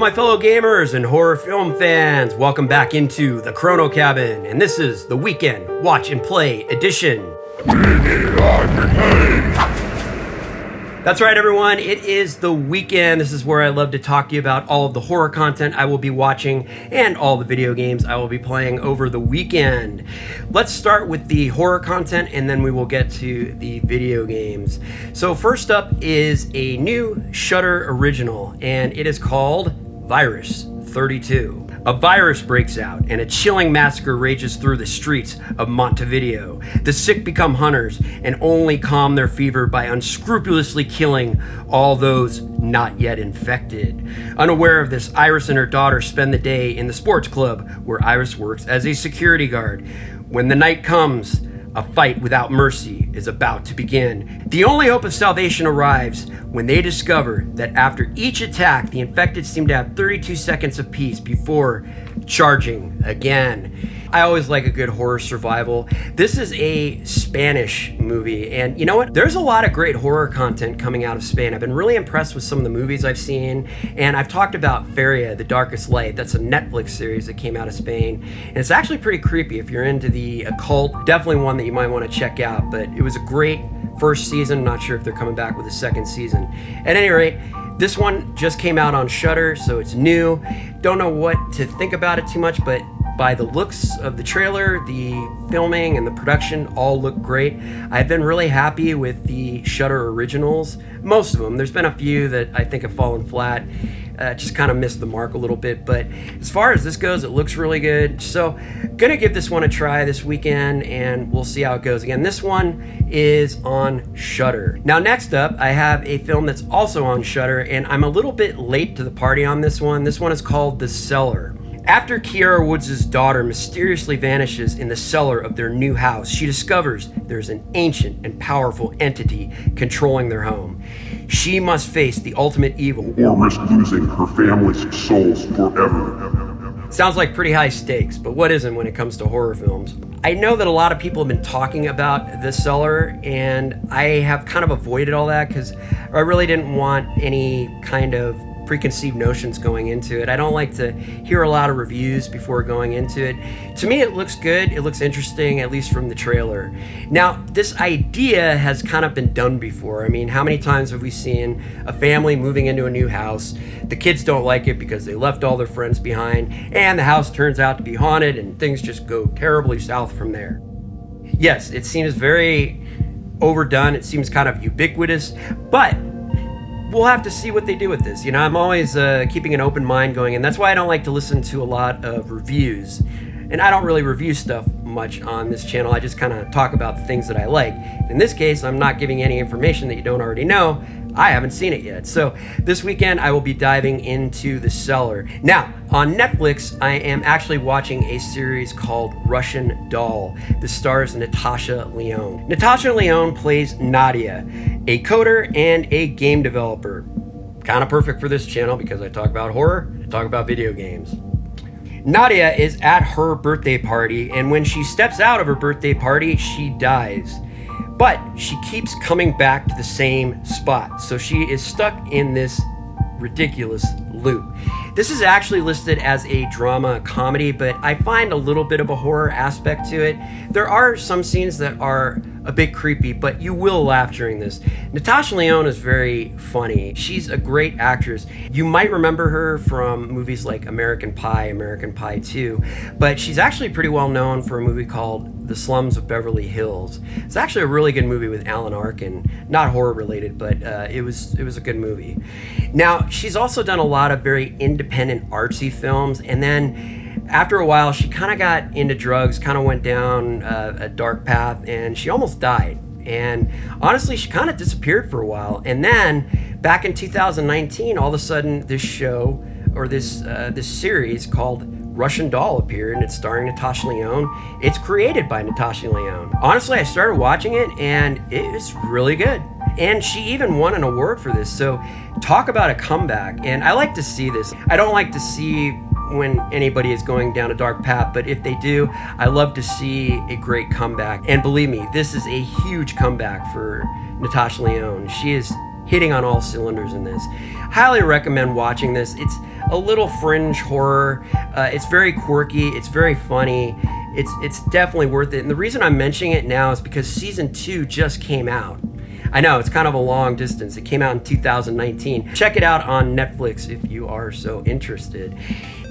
my fellow gamers and horror film fans. Welcome back into the Chrono Cabin, and this is the Weekend Watch and Play edition. That's right, everyone. It is the weekend. This is where I love to talk to you about all of the horror content I will be watching and all the video games I will be playing over the weekend. Let's start with the horror content and then we will get to the video games. So first up is a new Shudder Original, and it is called Virus 32. A virus breaks out and a chilling massacre rages through the streets of Montevideo. The sick become hunters and only calm their fever by unscrupulously killing all those not yet infected. Unaware of this, Iris and her daughter spend the day in the sports club where Iris works as a security guard. When the night comes, a fight without mercy is about to begin. The only hope of salvation arrives when they discover that after each attack, the infected seem to have 32 seconds of peace before charging again. I always like a good horror survival. This is a Spanish movie, and you know what? There's a lot of great horror content coming out of Spain. I've been really impressed with some of the movies I've seen, and I've talked about Feria, The Darkest Light. That's a Netflix series that came out of Spain, and it's actually pretty creepy. If you're into the occult, definitely one that you might want to check out, but it was a great first season. I'm not sure if they're coming back with a second season. At any rate, this one just came out on Shudder, so it's new. Don't know what to think about it too much, but by the looks of the trailer, the filming and the production all look great. I've been really happy with the Shudder Originals. Most of them. There's been a few that I think have fallen flat. Just kind of missed the mark a little bit, but as far as this goes, it looks really good. So gonna give this one a try this weekend and we'll see how it goes. Again, this one is on Shudder. Now next up, I have a film that's also on Shudder, and I'm a little bit late to the party on this one. This one is called The Cellar. After Kiara Woods' daughter mysteriously vanishes in the cellar of their new house, she discovers there's an ancient and powerful entity controlling their home. She must face the ultimate evil or risk losing her family's souls forever. Sounds like pretty high stakes, but what isn't when it comes to horror films? I know that a lot of people have been talking about The Cellar, and I have kind of avoided all that because I really didn't want any kind of preconceived notions going into it. I don't like to hear a lot of reviews before going into it. To me, it looks good. It looks interesting, at least from the trailer. Now, this idea has kind of been done before. I mean, how many times have we seen a family moving into a new house? The kids don't like it because they left all their friends behind, and the house turns out to be haunted, and things just go terribly south from there. Yes, it seems very overdone. It seems kind of ubiquitous, but we'll have to see what they do with this. You know, I'm always keeping an open mind going, and that's why I don't like to listen to a lot of reviews. And I don't really review stuff much on this channel. I just kind of talk about the things that I like. In this case, I'm not giving any information that you don't already know. I haven't seen it yet. So this weekend, I will be diving into The Cellar. Now, on Netflix, I am actually watching a series called Russian Doll. This stars Natasha Lyonne. Natasha Lyonne plays Nadia, a coder and a game developer. Kind of perfect for this channel because I talk about horror, I talk about video games. Nadia is at her birthday party, and when she steps out of her birthday party, she dies. But she keeps coming back to the same spot, so she is stuck in this ridiculous loop. This is actually listed as a drama comedy, but I find a little bit of a horror aspect to it. There are some scenes that are a bit creepy, but you will laugh during this. Natasha Lyonne is very funny. She's a great actress. You might remember her from movies like American Pie, American Pie 2, but she's actually pretty well known for a movie called The Slums of Beverly Hills. It's actually a really good movie with Alan Arkin. Not horror related, but it was a good movie. Now, she's also done a lot of very independent artsy films, and then after a while, she kind of got into drugs, kind of went down a dark path, and she almost died. And honestly, she kind of disappeared for a while. And then back in 2019, all of a sudden, this show or this series called Russian Doll appeared, and it's starring Natasha Lyonne. It's created by Natasha Lyonne. Honestly, I started watching it, and it is really good. And she even won an award for this. So talk about a comeback. And I like to see this. I don't like to see when anybody is going down a dark path, but if they do, I love to see a great comeback. And believe me, this is a huge comeback for Natasha Lyonne. She is hitting on all cylinders in this. Highly recommend watching this. It's a little fringe horror. It's very quirky. It's very funny. It's definitely worth it. And the reason I'm mentioning it now is because season 2 just came out. I know, it's kind of a long distance. It came out in 2019. Check it out on Netflix if you are so interested.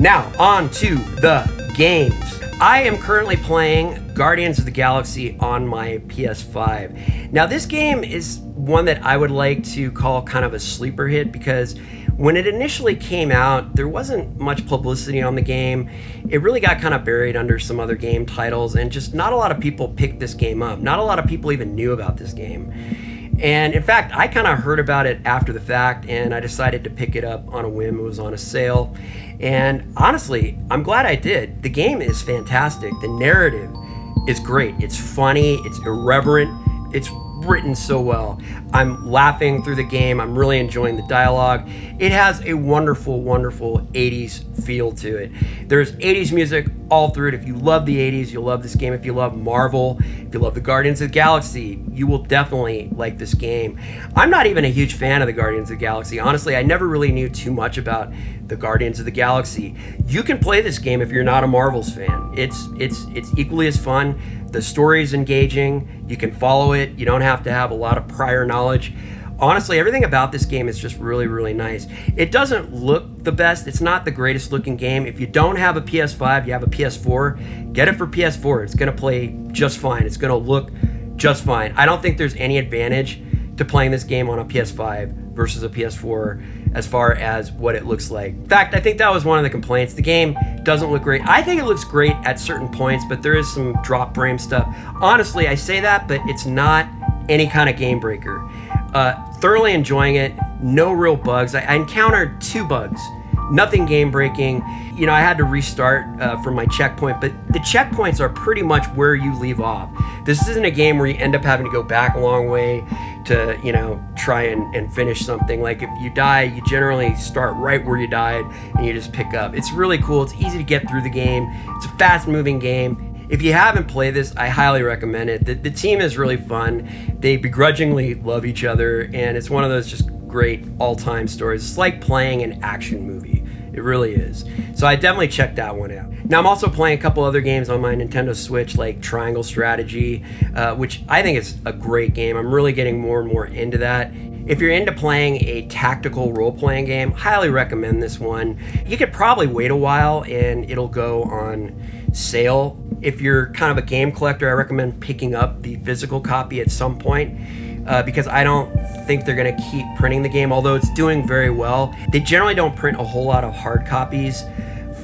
Now, on to the games. I am currently playing Guardians of the Galaxy on my PS5. Now, this game is one that I would like to call kind of a sleeper hit because when it initially came out, there wasn't much publicity on the game. It really got kind of buried under some other game titles, and just not a lot of people picked this game up. Not a lot of people even knew about this game. And in fact, I kind of heard about it after the fact, and I decided to pick it up on a whim. It was on a sale. And honestly, I'm glad I did. The game is fantastic. The narrative is great. It's funny. It's irreverent. It's written so well. I'm laughing through the game. I'm really enjoying the dialogue. It has a wonderful, wonderful 80s feel to it. There's 80s music all through it. If you love the 80s, you'll love this game. If you love Marvel, if you love the Guardians of the Galaxy, you will definitely like this game. I'm not even a huge fan of the Guardians of the Galaxy. Honestly, I never really knew too much about the Guardians of the Galaxy. You can play this game if you're not a Marvel's fan. It's equally as fun. The story is engaging. You can follow it. You don't have to have a lot of prior knowledge. Honestly, everything about this game is just really, really nice. It doesn't look the best. It's not the greatest looking game. If you don't have a PS5, you have a PS4, get it for PS4. It's going to play just fine. It's going to look just fine. I don't think there's any advantage to playing this game on a PS5 versus a PS4 as far as what it looks like. In fact, I think that was one of the complaints. The game doesn't look great. I think it looks great at certain points, but there is some drop frame stuff. Honestly, I say that, but it's not any kind of game breaker. Thoroughly enjoying it. No real bugs. I encountered 2 bugs. Nothing game breaking. You know, I had to restart from my checkpoint, but the checkpoints are pretty much where you leave off. This isn't a game where you end up having to go back a long way to, you know, try and finish something. Like if you die, you generally start right where you died and you just pick up. It's really cool. It's easy to get through the game. It's a fast moving game. If you haven't played this, I highly recommend it. The team is really fun. They begrudgingly love each other, and it's one of those just great all-time stories. It's like playing an action movie. It really is. So I definitely checked that one out. Now I'm also playing a couple other games on my Nintendo Switch, like Triangle Strategy, which I think is a great game. I'm really getting more and more into that. If you're into playing a tactical role-playing game, highly recommend this one. You could probably wait a while and it'll go on sale. If you're kind of a game collector, I recommend picking up the physical copy at some point because I don't think they're going to keep printing the game, although it's doing very well. They generally don't print a whole lot of hard copies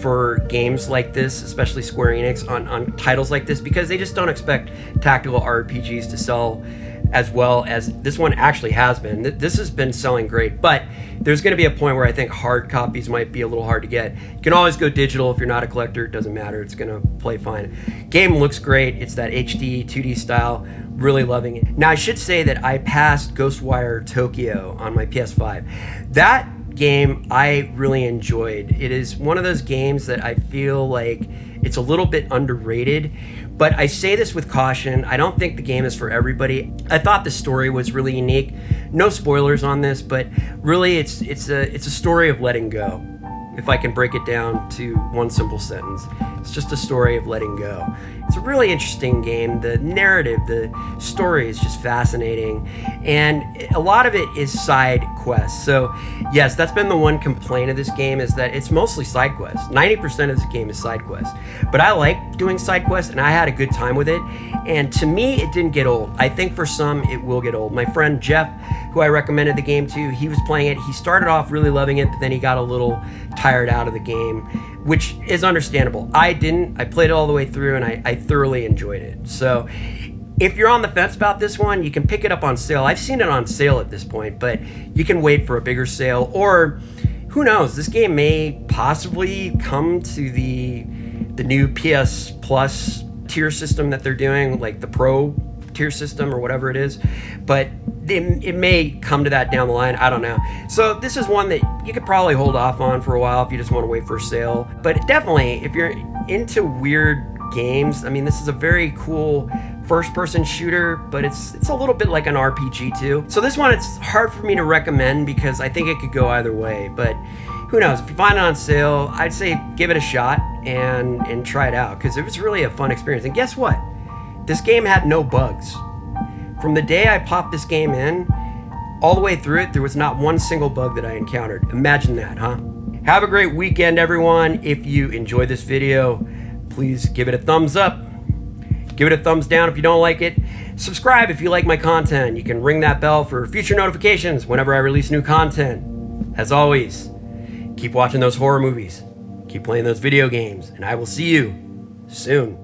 for games like this, especially Square Enix, on titles like this, because they just don't expect tactical RPGs to sell as well as this one actually has been. This has been selling great, but there's going to be a point where I think hard copies might be a little hard to get. You can always go digital if you're not a collector. It doesn't matter. It's going to play fine. Game looks great. It's that HD 2D style. Really loving it. Now, I should say that I passed Ghostwire Tokyo on my PS5. That game I really enjoyed. It is one of those games that I feel like it's a little bit underrated, but I say this with caution. I don't think the game is for everybody. I thought the story was really unique. No spoilers on this, but really it's a story of letting go. If I can break it down to one simple sentence, it's just a story of letting go. It's a really interesting game. The narrative, the story is just fascinating, and a lot of it is side quests. So yes, that's been the one complaint of this game, is that it's mostly side quests. 90% of this game is side quests, but I like doing side quests and I had a good time with it, and to me it didn't get old. I think for some it will get old. My friend Jeff, who I recommended the game to, he was playing it. He started off really loving it, but then he got a little tired out of the game, which is understandable. I didn't. I played it all the way through and I thoroughly enjoyed it. So if you're on the fence about this one, you can pick it up on sale. I've seen it on sale at this point, but you can wait for a bigger sale, or who knows, this game may possibly come to the new PS Plus tier system that they're doing, like the Pro tier system or whatever it is, but it may come to that down the line. I don't know. So this is one that you could probably hold off on for a while if you just want to wait for a sale. But definitely, if you're into weird games. I mean, this is a very cool first-person shooter, but it's a little bit like an RPG too. So this one, it's hard for me to recommend because I think it could go either way, but who knows? If you find it on sale, I'd say give it a shot and try it out, because it was really a fun experience. And guess what? This game had no bugs. From the day I popped this game in, all the way through it, there was not one single bug that I encountered. Imagine that, huh? Have a great weekend, everyone. If you enjoyed this video, please give it a thumbs up. Give it a thumbs down if you don't like it. Subscribe if you like my content. You can ring that bell for future notifications whenever I release new content. As always, keep watching those horror movies. Keep playing those video games, and I will see you soon.